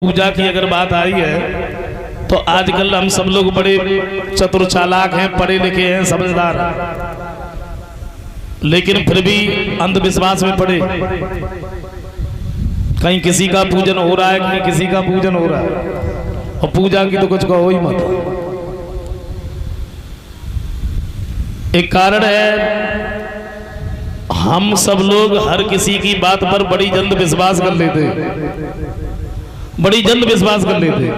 पूजा की अगर बात आई है तो आजकल हम सब लोग बड़े चतुर चालाक हैं, पढ़े लिखे हैं, समझदार हैं, लेकिन फिर भी अंधविश्वास में पड़े। कहीं किसी का पूजन हो रहा है, कहीं किसी का पूजन हो रहा है, और पूजा की तो कुछ कहो ही मत। एक कारण है, हम सब लोग हर किसी की बात पर बड़ी जल्द विश्वास कर लेते हैं, बड़ी जल्द विश्वास कर लेते।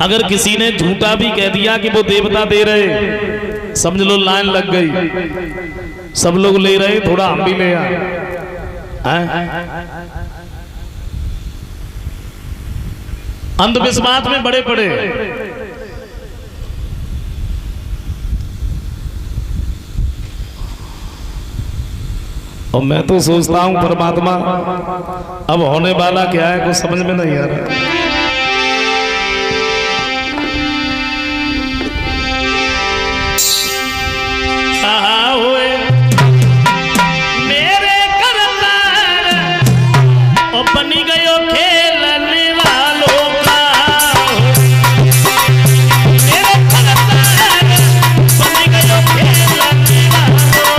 अगर किसी ने झूठा भी कह दिया कि वो देवता दे रहे, समझ लो लाइन लग गई, सब लोग ले रहे, थोड़ा हम भी ले आए। अंधविश्वास में बड़े पड़े। और मैं तो सोचता हूं परमात्मा अब होने वाला क्या है कुछ समझ में नहीं आ रहा। मेरे करतार और बनी गयो खेलने वालों का, मेरे करतार बनी गयो खेलने वालों।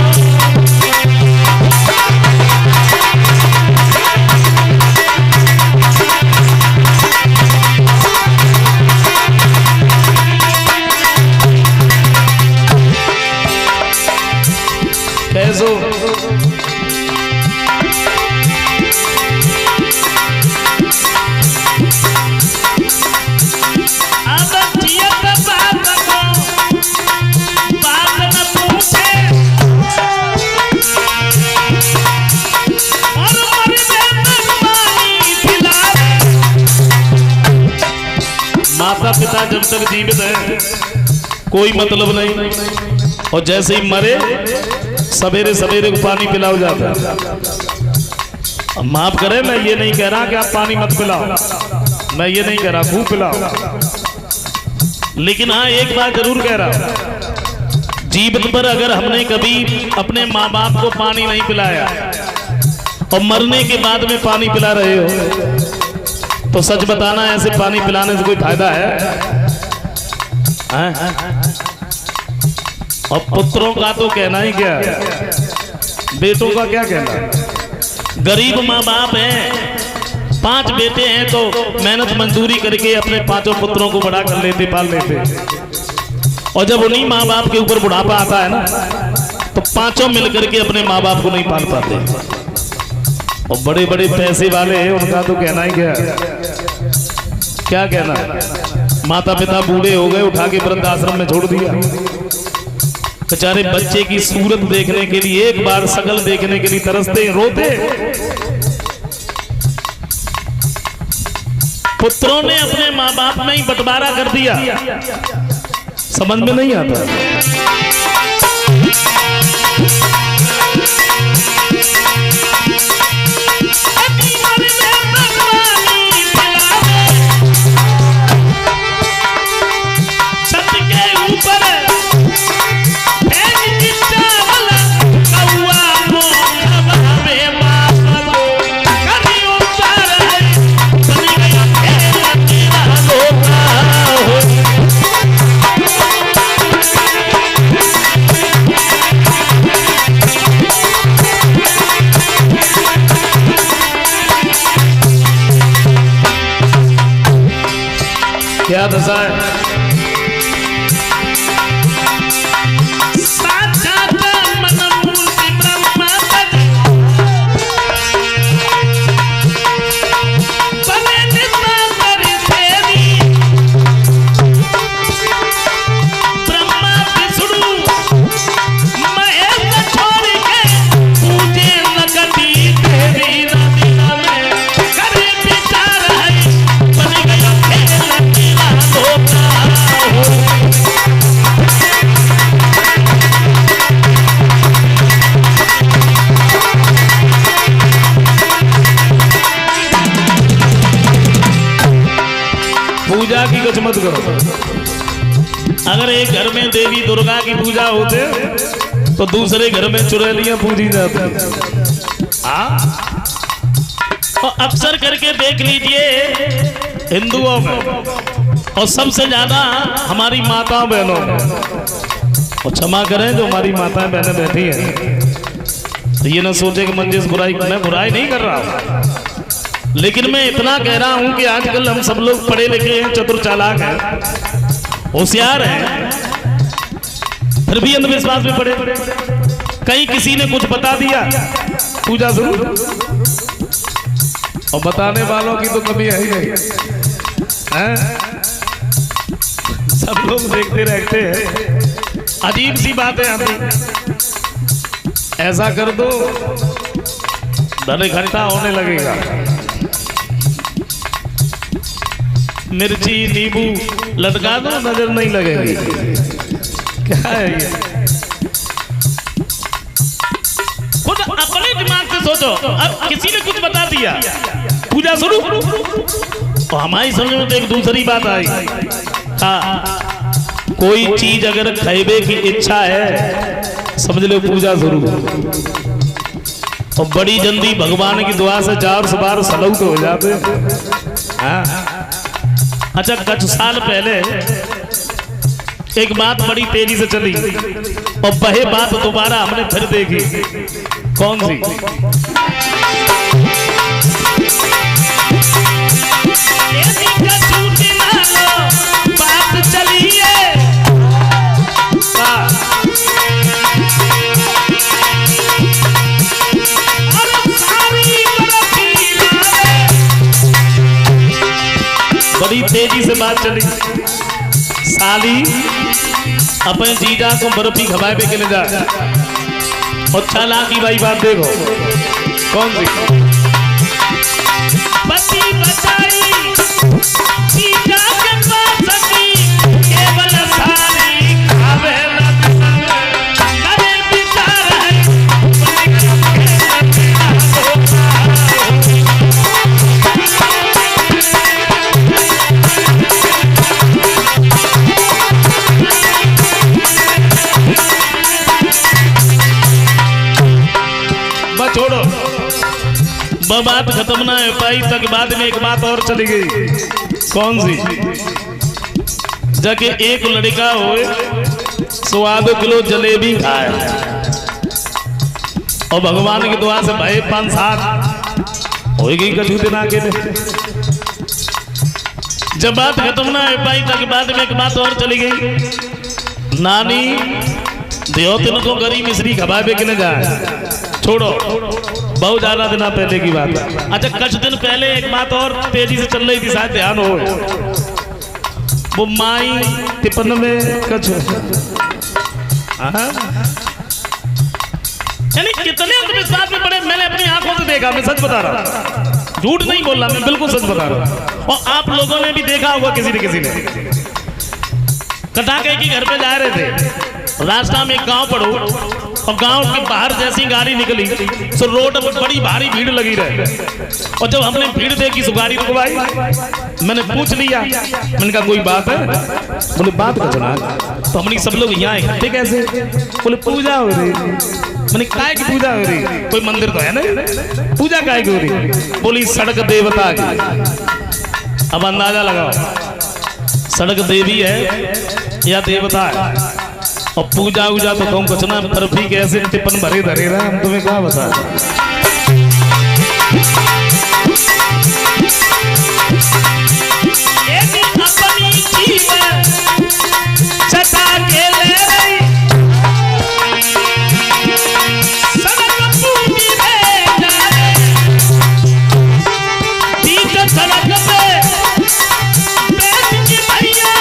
कैसो माता पिता जब तक जीवित है कोई मतलब नहीं, और जैसे ही मरे सवेरे सवेरे को पानी पिलाओ जाता है। अब माफ करें, मैं ये नहीं कह रहा कि आप पानी मत पिलाओ, मैं ये नहीं कह रहा, खूब पिलाओ, लेकिन हाँ एक बात जरूर कह रहा, जीवित पर अगर हमने कभी अपने माँ बाप को पानी नहीं पिलाया और मरने के बाद में पानी पिला रहे हो तो सच बताना, ऐसे पानी पिलाने से कोई फायदा है? और पुत्रों का तो कहना ही क्या है, बेटों का क्या कहना। गरीब माँ बाप हैं, 5 बेटे हैं तो मेहनत मजदूरी करके अपने 5 पुत्रों को बड़ा कर लेते, पाल लेते, और जब उन्हीं माँ बाप के ऊपर बुढ़ापा आता है ना तो 5 मिलकर के अपने माँ बाप को नहीं पाल पाते। और बड़े बड़े पैसे वाले हैं, उनका तो कहना ही क्या है, क्या कहना। माता पिता बूढ़े हो गए, उठा के वृद्धाश्रम में छोड़ दिया, बेचारे बच्चे की सूरत देखने के लिए, एक बार शकल देखने के लिए तरसते, रोते। पुत्रों ने अपने माँ बाप में ही बंटवारा कर दिया, समझ में नहीं आता। क्या दशा है? पूजा की कुछ मत करो। अगर एक घर में देवी दुर्गा की पूजा होते तो दूसरे घर में चुड़ैलियां पूजी जाती। और अक्सर करके देख लीजिए हिंदुओं में और सबसे ज्यादा हमारी माता बहनों में। और क्षमा करें जो हमारी माताएं बहनें बैठी हैं, तो ये ना सोचे कि मंजिस बुराई, मैं बुराई नहीं कर रहा, लेकिन मैं इतना कह रहा हूं कि आजकल हम सब लोग पढ़े लिखे हैं, चतुर चालाक हैं, होशियार हैं, फिर भी अंधविश्वास में पड़े। कहीं किसी ने कुछ बता दिया, पूजा शुरू, और बताने वालों की तो कमी है ही नहीं, सब लोग देखते रहते हैं। अजीब सी बातें आती, ऐसा कर दो धन इकट्ठा होने लगेगा, मिर्ची नींबू लटका दो नजर नहीं लगेगी। क्या है ये? खुद अपने दिमाग से सोचो। अब किसी ने कुछ बता दिया, पूजा शुरू, तो हमारी समझ में तो एक दूसरी बात आई। हाँ, कोई चीज अगर खाइबे की इच्छा है, समझ लो पूजा शुरू, और बड़ी जल्दी भगवान की दुआ से 4 बार सलऊ तो हो जाते। अच्छा, कुछ साल पहले एक बात बड़ी तेजी से चली, और वही बात दोबारा हमने फिर देखी। कौन सी? बात चली है बड़ी तेजी से, बात चली। साली अपने जीजा को बर्फी खवाए पे के ले जा, और चालाकी भाई बात देखो। कौन सी? बची बचाई जीजा के पास सकी, केवल साली खावे करे विचार है। छोड़ो, बात खत्म ना है पाई तक बाद में एक बात और चली गई। कौन सी? जाके एक लड़का होए 100 किलो जलेबी खाए, और भगवान की दुआ से भाई 5-7 हो गई कछु दिन आगे। जब बात खत्म ना है पाई तक बाद में एक बात और चली गई। नानी देव तीन को गरी मिश्री खवाए के न जाए। छोड़ो, बहुत ज्यादा दिन पहले की बात है। अच्छा, कुछ दिन पहले एक बात और तेजी से चल रही थी, शायद ध्यान हो, वो माई टिपन में कछ, यानी कितने अंधविश्वास में पड़े, मैंने अपनी आंखों से देखा। मैं सच बता रहा हूं, झूठ नहीं बोल रहा, मैं बिल्कुल सच बता रहा हूं। और आप लोगों ने भी देखा होगा, किसी ने कटाके की घर पे जा रहे थे, रास्ता में एक गांव पड़ो, और गांव के बाहर जैसी गाड़ी निकली तो रोड पर बड़ी भारी भीड़ लगी रहे। और जब हमने भीड़ देखी तो गाड़ी रुकवाई। मैंने पूछ लिया, मैंने कहा कोई बात है? बोले बात का सुना। तो हमने सब लोग यहाँ इकट्ठे कैसे? बोले पूजा हो रही। मैंने काय की पूजा हो रही? कोई मंदिर तो है ना, पूजा काय की हो रही? बोली सड़क देवता की। अब अंदाजा लगाओ, सड़क देवी है या देवता है? और पूजा उजा तो तुम कुछ ना, बर्फी कैसे टिपन भरे धरे रहे, हम तुम्हें क्या बता। अपनी जीवन चटा के ले रही, सड़क पूरी में जा रही, बीच सड़क पे बैठ के भैया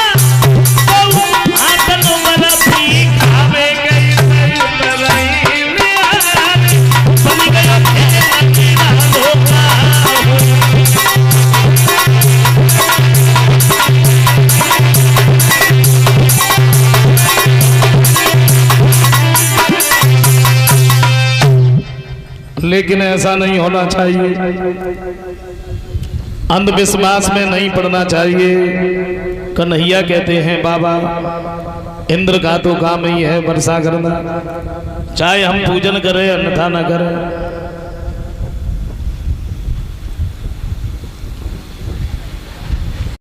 लेकिन ऐसा नहीं होना चाहिए, अंधविश्वास में नहीं पड़ना चाहिए। कन्हैया कहते हैं बाबा, इंद्र का तो काम ही है वर्षा करना, चाहे हम पूजन करें अन्यथा न करें।